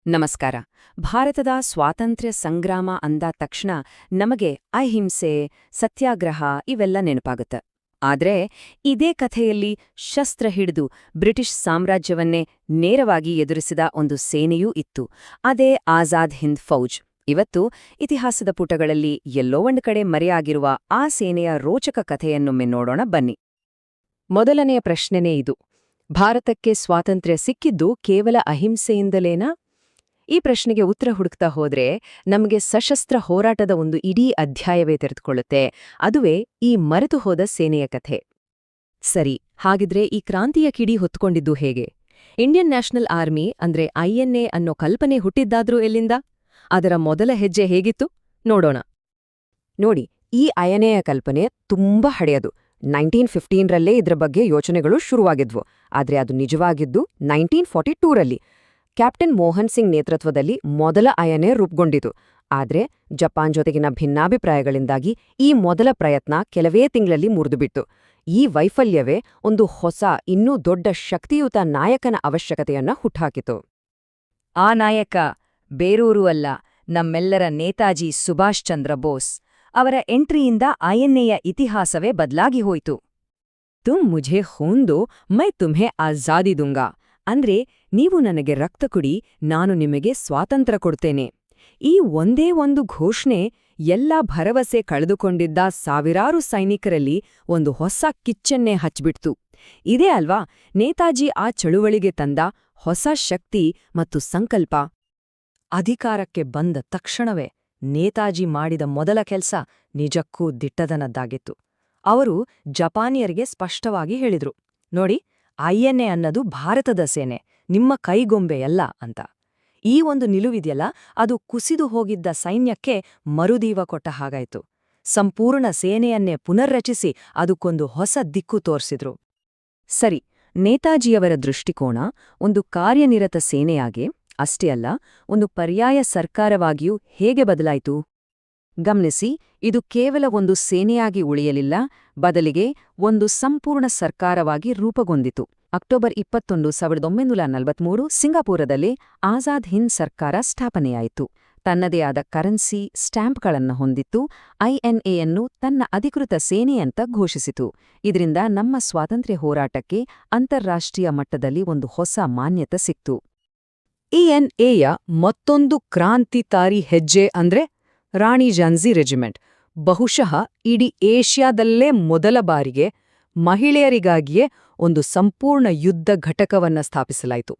ನಮಸ್ಕಾರ. ಭಾರತದ ಸ್ವಾತಂತ್ರ್ಯ ಸಂಗ್ರಾಮ ಅಂದಾದ ತಕ್ಷಣ ನಮಗೆ ಅಹಿಂಸೆ, ಸತ್ಯಾಗ್ರಹ ಇವೆಲ್ಲ ನೆನಪಾಗುತ್ತೆ. ಆದ್ರೆ ಇದೇ ಕಥೆಯಲ್ಲಿ ಶಸ್ತ್ರ ಹಿಡಿದು ಬ್ರಿಟಿಷ್ ಸಾಮ್ರಾಜ್ಯವನ್ನೇ ನೇರವಾಗಿ ಎದುರಿಸಿದ ಒಂದು ಸೇನೆಯೂ ಇತ್ತು. ಅದೇ ಆಜಾದ್ ಹಿಂದ್ ಫೌಜ್. ಇವತ್ತು ಇತಿಹಾಸದ ಪುಟಗಳಲ್ಲಿ ಎಲ್ಲೋ ಒಂದು ಕಡೆ ಮರೆಯಾಗಿರುವ ಆ ಸೇನೆಯ ರೋಚಕ ಕಥೆಯನ್ನೊಮ್ಮೆ ನೋಡೋಣ ಬನ್ನಿ. ಮೊದಲನೆಯ ಪ್ರಶ್ನೆನೇ ಇದು: ಭಾರತಕ್ಕೆ ಸ್ವಾತಂತ್ರ್ಯ ಸಿಕ್ಕಿದ್ದು ಕೇವಲ ಅಹಿಂಸೆಯಿಂದಲೇನಾ? ಈ ಪ್ರಶ್ನೆಗೆ ಉತ್ತರ ಹುಡುಕ್ತಾ ಹೋದ್ರೆ ನಮಗೆ ಸಶಸ್ತ್ರ ಹೋರಾಟದ ಒಂದು ಇಡೀ ಅಧ್ಯಾಯವೇ ತೆರೆದುಕೊಳ್ಳುತ್ತೆ. ಅದುವೇ ಈ ಮರೆತು ಹೋದ ಸೇನೆಯ ಕಥೆ. ಸರಿ, ಹಾಗಿದ್ರೆ ಈ ಕ್ರಾಂತಿಯ ಕಿಡಿ ಹೊತ್ಕೊಂಡಿದ್ದು ಹೇಗೆ? ಇಂಡಿಯನ್ ನ್ಯಾಷನಲ್ ಆರ್ಮಿ ಅಂದ್ರೆ INA ಅನ್ನೋ ಕಲ್ಪನೆ ಹುಟ್ಟಿದ್ದಾದ್ರೂ ಎಲ್ಲಿಂದ? ಅದರ ಮೊದಲ ಹೆಜ್ಜೆ ಹೇಗಿತ್ತು ನೋಡೋಣ. ನೋಡಿ, ಈ INA ಕಲ್ಪನೆ ತುಂಬಾ ಹಳೆಯದು. 1915ರಲ್ಲೇ ಇದ್ರ ಬಗ್ಗೆ ಯೋಚನೆಗಳು ಶುರುವಾಗಿದ್ವು. ಆದ್ರೆ ಅದು ನಿಜವಾಗಿದ್ದು 1942ರಲ್ಲಿ ಕ್ಯಾಪ್ಟನ್ ಮೋಹನ್ ಸಿಂಗ್ ನೇತೃತ್ವದಲ್ಲಿ ಮೊದಲ INA ರೂಪುಗೊಂಡಿತು. ಆದ್ರೆ ಜಪಾನ್ ಜೊತೆಗಿನ ಭಿನ್ನಾಭಿಪ್ರಾಯಗಳಿಂದಾಗಿ ಈ ಮೊದಲ ಪ್ರಯತ್ನ ಕೆಲವೇ ತಿಂಗಳಲ್ಲಿ ಮುರಿದುಬಿಟ್ಟು. ಈ ವೈಫಲ್ಯವೇ ಒಂದು ಹೊಸ, ಇನ್ನೂ ದೊಡ್ಡ ಶಕ್ತಿಯುತ ನಾಯಕನ ಅವಶ್ಯಕತೆಯನ್ನ ಹುಟ್ಟಾಕಿತು. ಆ ನಾಯಕ ಬೇರೂರೂ ಅಲ್ಲ, ನಮ್ಮೆಲ್ಲರ ನೇತಾಜಿ ಸುಭಾಷ್ ಚಂದ್ರ ಬೋಸ್. ಅವರ ಎಂಟ್ರಿಯಿಂದ INAಯ ಇತಿಹಾಸವೇ ಬದಲಾಗಿ ಹೋಯಿತು. ತುಮ್ ಮುझे ಖೂನ್ ದೋ, ಮೈ ತುಮ್ಹೆ ಆಜಾದಿ ದೂಂಗಾ. ಅಂದ್ರೆ, ನೀವು ನನಗೆ ರಕ್ತ ಕೊಡಿ, ನಾನು ನಿಮಗೆ ಸ್ವಾತಂತ್ರ್ಯ ಕೊಡ್ತೇನೆ. ಈ ಒಂದೇ ಒಂದು ಘೋಷಣೆ ಎಲ್ಲ ಭರವಸೆ ಕಳೆದುಕೊಂಡಿದ್ದ ಸಾವಿರಾರು ಸೈನಿಕರಲ್ಲಿ ಒಂದು ಹೊಸ ಕಿಚ್ಚನ್ನೇ ಹಚ್ಬಿಡ್ತು. ಇದೇ ಅಲ್ವಾ ನೇತಾಜಿ ಆ ಚಳುವಳಿಗೆ ತಂದ ಹೊಸ ಶಕ್ತಿ ಮತ್ತು ಸಂಕಲ್ಪ. ಅಧಿಕಾರಕ್ಕೆ ಬಂದ ತಕ್ಷಣವೇ ನೇತಾಜಿ ಮಾಡಿದ ಮೊದಲ ಕೆಲ್ಸ ನಿಜಕ್ಕೂ ದಿಟ್ಟದನದ್ದಾಗಿತ್ತು. ಅವರು ಜಪಾನಿಯರಿಗೆ ಸ್ಪಷ್ಟವಾಗಿ ಹೇಳಿದ್ರು, ನೋಡಿ, INA ಅನ್ನದು ಭಾರತದ ಸೇನೆ, ನಿಮ್ಮ ಕೈಗೊಂಬೆಯಲ್ಲ ಅಂತ. ಈ ಒಂದು ನಿಲುವಿದೆಯಲ್ಲ, ಅದು ಕುಸಿದು ಹೋಗಿದ್ದ ಸೈನ್ಯಕ್ಕೆ ಮರುದೀವ ಕೊಟ್ಟ ಹಾಗಾಯ್ತು. ಸಂಪೂರ್ಣ ಸೇನೆಯನ್ನೇ ಪುನರ್ರಚಿಸಿ ಅದಕ್ಕೊಂದು ಹೊಸ ದಿಕ್ಕು ತೋರ್ಸಿದ್ರು. ಸರಿ, ನೇತಾಜಿಯವರ ದೃಷ್ಟಿಕೋನ ಒಂದು ಕಾರ್ಯನಿರತ ಸೇನೆಯಾಗೆ ಅಷ್ಟೇ ಅಲ್ಲ, ಒಂದು ಪರ್ಯಾಯ ಸರ್ಕಾರವಾಗಿಯೂ ಹೇಗೆ ಬದಲಾಯಿತು? ಗಮನಿಸಿ, ಇದು ಕೇವಲ ಒಂದು ಸೇನೆಯಾಗಿ ಉಳಿಯಲಿಲ್ಲ, ಬದಲಿಗೆ ಒಂದು ಸಂಪೂರ್ಣ ಸರ್ಕಾರವಾಗಿ ರೂಪುಗೊಂಡಿತು. ಅಕ್ಟೋಬರ್ 21, 1943 ಸಿಂಗಾಪುರದಲ್ಲಿ ಆಜಾದ್ ಹಿಂದ್ ಸರ್ಕಾರ ಸ್ಥಾಪನೆಯಾಯಿತು. ತನ್ನದೇ ಆದ ಕರೆನ್ಸಿ, ಸ್ಟ್ಯಾಂಪ್ಗಳನ್ನು ಹೊಂದಿತ್ತು. INAಯನ್ನು ತನ್ನ ಅಧಿಕೃತ ಸೇನೆಯಂತ ಘೋಷಿಸಿತು. ಇದರಿಂದ ನಮ್ಮ ಸ್ವಾತಂತ್ರ್ಯ ಹೋರಾಟಕ್ಕೆ ಅಂತಾರಾಷ್ಟ್ರೀಯ ಮಟ್ಟದಲ್ಲಿ ಒಂದು ಹೊಸ ಮಾನ್ಯತೆ ಸಿಕ್ತು. INAಯ ಮತ್ತೊಂದು ಕ್ರಾಂತಿಕಾರಿ ಹೆಜ್ಜೆ ಅಂದ್ರೆ ರಾಣಿ ಝಾನ್ಸಿ ರೆಜಿಮೆಂಟ್. ಬಹುಶಃ ಇಡೀ ಏಷ್ಯಾದಲ್ಲೇ ಮೊದಲ ಬಾರಿಗೆ ಮಹಿಳೆಯರಿಗಾಗಿಯೇ ಒಂದು ಸಂಪೂರ್ಣ ಯುದ್ಧ ಘಟಕವನ್ನ ಸ್ಥಾಪಿಸಲಾಯಿತು.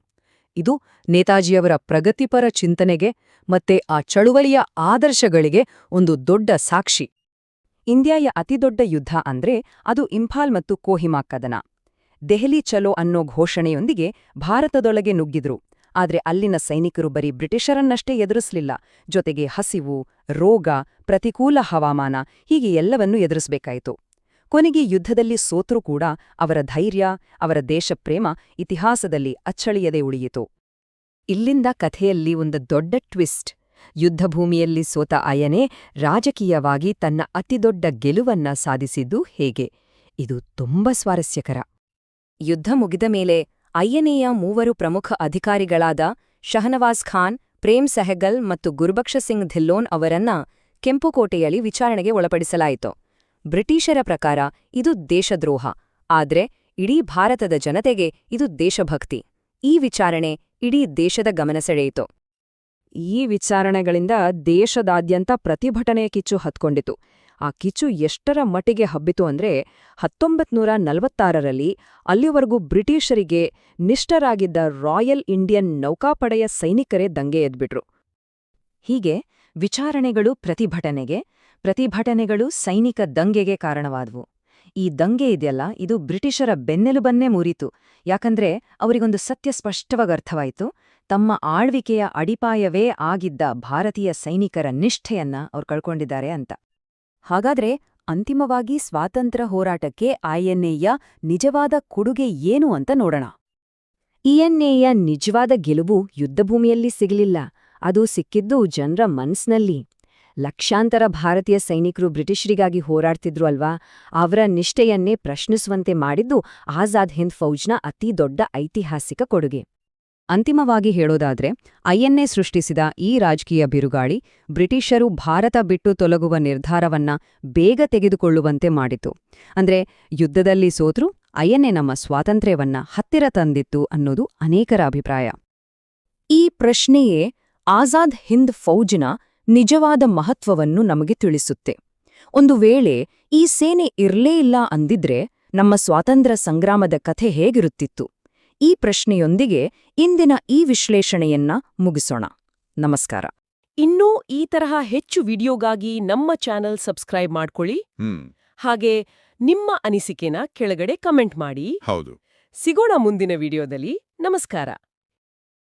ಇದು ನೇತಾಜಿಯವರ ಪ್ರಗತಿಪರ ಚಿಂತನೆಗೆ ಮತ್ತೆ ಆ ಚಳುವಳಿಯ ಆದರ್ಶಗಳಿಗೆ ಒಂದು ದೊಡ್ಡ ಸಾಕ್ಷಿ. ಇಂಡಿಯಾಯ ಅತಿದೊಡ್ಡ ಯುದ್ಧ ಅಂದ್ರೆ ಅದು ಇಂಫಾಲ್ ಮತ್ತು ಕೋಹಿಮಾ ಕದನ. ದೆಹಲಿ ಚಲೋ ಅನ್ನೋ ಘೋಷಣೆಯೊಂದಿಗೆ ಭಾರತದೊಳಗೆ ನುಗ್ಗಿದ್ರು. ಆದ್ರೆ ಅಲ್ಲಿನ ಸೈನಿಕರು ಬರೀ ಬ್ರಿಟಿಷರನ್ನಷ್ಟೇ ಎದುರಿಸಲಿಲ್ಲ, ಜೊತೆಗೆ ಹಸಿವು, ರೋಗ, ಪ್ರತಿಕೂಲ ಹವಾಮಾನ ಹೀಗೆ ಎಲ್ಲವನ್ನೂ ಎದುರಿಸಬೇಕಾಯಿತು. ಕೊನೆಗೆ ಯುದ್ಧದಲ್ಲಿ ಸೋತ್ರೂ ಕೂಡ ಅವರ ಧೈರ್ಯ, ಅವರ ದೇಶಪ್ರೇಮ ಇತಿಹಾಸದಲ್ಲಿ ಅಚ್ಚಳಿಯದೆ ಉಳಿಯಿತು. ಇಲ್ಲಿಂದ ಕಥೆಯಲ್ಲಿ ಒಂದು ದೊಡ್ಡ ಟ್ವಿಸ್ಟ್. ಯುದ್ಧಭೂಮಿಯಲ್ಲಿ ಸೋತ INA ರಾಜಕೀಯವಾಗಿ ತನ್ನ ಅತಿದೊಡ್ಡ ಗೆಲುವನ್ನ ಸಾಧಿಸಿದ್ದು ಹೇಗೆ? ಇದು ತುಂಬಾ ಸ್ವಾರಸ್ಯಕರ. ಯುದ್ಧ ಮುಗಿದ ಮೇಲೆ INAಯ 3 ಪ್ರಮುಖ ಅಧಿಕಾರಿಗಳಾದ ಶಹನವಾಜ್ ಖಾನ್, ಪ್ರೇಮ್ ಸೆಹಗಲ್ ಮತ್ತು ಗುರುಬಕ್ಷ ಸಿಂಗ್ ಧಿಲ್ಲೋನ್ ಅವರನ್ನ ಕೆಂಪುಕೋಟೆಯಲ್ಲಿ ವಿಚಾರಣೆಗೆ ಒಳಪಡಿಸಲಾಯಿತು. ಬ್ರಿಟಿಷರ ಪ್ರಕಾರ ಇದು ದೇಶದ್ರೋಹ, ಆದ್ರೆ ಇಡೀ ಭಾರತದ ಜನತೆಗೆ ಇದು ದೇಶಭಕ್ತಿ. ಈ ವಿಚಾರಣೆ ಇಡೀ ದೇಶದ ಗಮನ ಸೆಳೆಯಿತು. ಈ ವಿಚಾರಣೆಗಳಿಂದ ದೇಶದಾದ್ಯಂತ ಪ್ರತಿಭಟನೆಯ ಕಿಚ್ಚು ಹತ್ಕೊಂಡಿತು. ಆ ಕಿಚ್ಚು ಎಷ್ಟರ ಮಟ್ಟಿಗೆ ಹಬ್ಬಿತು ಅಂದ್ರೆ 1946ರಲ್ಲಿ ಅಲ್ಲಿವರೆಗೂ ಬ್ರಿಟಿಷರಿಗೆ ನಿಷ್ಠರಾಗಿದ್ದ ರಾಯಲ್ ಇಂಡಿಯನ್ ನೌಕಾಪಡೆಯ ಸೈನಿಕರೇ ದಂಗೆ ಎದ್ಬಿಟ್ರು. ಹೀಗೆ ವಿಚಾರಣೆಗಳು ಪ್ರತಿಭಟನೆಗಳು ಸೈನಿಕ ದಂಗೆಗೆ ಕಾರಣವಾದವು. ಈ ದಂಗೆ ಇದೆಯಲ್ಲ, ಇದು ಬ್ರಿಟಿಷರ ಬೆನ್ನೆಲುಬನ್ನೇ ಮುರಿತು. ಯಾಕಂದ್ರೆ ಅವರಿಗೊಂದು ಸತ್ಯ ಸ್ಪಷ್ಟವಾಗಿ ಅರ್ಥವಾಯಿತು: ತಮ್ಮ ಆಳ್ವಿಕೆಯ ಅಡಿಪಾಯವೇ ಆಗಿದ್ದ ಭಾರತೀಯ ಸೈನಿಕರ ನಿಷ್ಠೆಯನ್ನ ಅವ್ರು ಕಳ್ಕೊಂಡಿದ್ದಾರೆ ಅಂತ. ಹಾಗಾದ್ರೆ ಅಂತಿಮವಾಗಿ ಸ್ವಾತಂತ್ರ್ಯ ಹೋರಾಟಕ್ಕೆ INAಯ ನಿಜವಾದ ಕೊಡುಗೆ ಏನು ಅಂತ ನೋಡೋಣ. INAಯ ನಿಜವಾದ ಗೆಲುವು ಯುದ್ಧಭೂಮಿಯಲ್ಲಿ ಸಿಗಲಿಲ್ಲ, ಅದು ಸಿಕ್ಕಿದ್ದು ಜನರ ಮನಸ್ಸಿನಲ್ಲಿ. ಲಕ್ಷಾಂತರ ಭಾರತೀಯ ಸೈನಿಕರು ಬ್ರಿಟಿಷರಿಗಾಗಿ ಹೋರಾಡ್ತಿದ್ರು ಅಲ್ವಾ, ಅವರ ನಿಷ್ಠೆಯನ್ನೇ ಪ್ರಶ್ನಿಸುವಂತೆ ಮಾಡಿದ್ದು ಆಜಾದ್ ಹಿಂದ್ ಫೌಜ್ನ ಅತಿ ದೊಡ್ಡ ಐತಿಹಾಸಿಕ ಕೊಡುಗೆ. ಅಂತಿಮವಾಗಿ ಹೇಳೋದಾದ್ರೆ ಐಎನ್ಎ ಸೃಷ್ಟಿಸಿದ ಈ ರಾಜಕೀಯ ಬಿರುಗಾಳಿ ಬ್ರಿಟಿಷರು ಭಾರತ ಬಿಟ್ಟು ತೊಲಗುವ ನಿರ್ಧಾರವನ್ನ ಬೇಗ ತೆಗೆದುಕೊಳ್ಳುವಂತೆ ಮಾಡಿತು. ಅಂದ್ರೆ ಯುದ್ಧದಲ್ಲಿ ಸೋತ್ರೂ ಐಎನ್ಎ ನಮ್ಮ ಸ್ವಾತಂತ್ರ್ಯವನ್ನ ಹತ್ತಿರ ತಂದಿತ್ತು ಅನ್ನೋದು ಅನೇಕರ ಅಭಿಪ್ರಾಯ. ಈ ಪ್ರಶ್ನೆಯೇ ಆಜಾದ್ ಹಿಂದ್ ಫೌಜಿನ ನಿಜವಾದ ಮಹತ್ವವನ್ನು ನಮಗೆ ತಿಳಿಸುತ್ತೆ. ಒಂದು ವೇಳೆ ಈ ಸೇನೆ ಇರ್ಲೇ ಇಲ್ಲ ಅಂದಿದ್ರೆ ನಮ್ಮ ಸ್ವಾತಂತ್ರ್ಯ ಸಂಗ್ರಾಮದ ಕಥೆ ಹೇಗಿರುತ್ತಿತ್ತು? ಈ ಪ್ರಶ್ನೆಯೊಂದಿಗೆ ಇಂದಿನ ಈ ವಿಶ್ಲೇಷಣೆಯನ್ನ ಮುಗಿಸೋಣ. ನಮಸ್ಕಾರ. ಇನ್ನೂ ಈ ತರಹ ಹೆಚ್ಚು ವಿಡಿಯೋಗಾಗಿ ನಮ್ಮ ಚಾನೆಲ್ ಸಬ್ಸ್ಕ್ರೈಬ್ ಮಾಡ್ಕೊಳ್ಳಿ. ಹಾಗೆ ನಿಮ್ಮ ಅನಿಸಿಕೆನ ಕೆಳಗಡೆ ಕಮೆಂಟ್ ಮಾಡಿ. ಹೌದು. ಸಿಗೋಣ ಮುಂದಿನ ವಿಡಿಯೋದಲ್ಲಿ. ನಮಸ್ಕಾರ.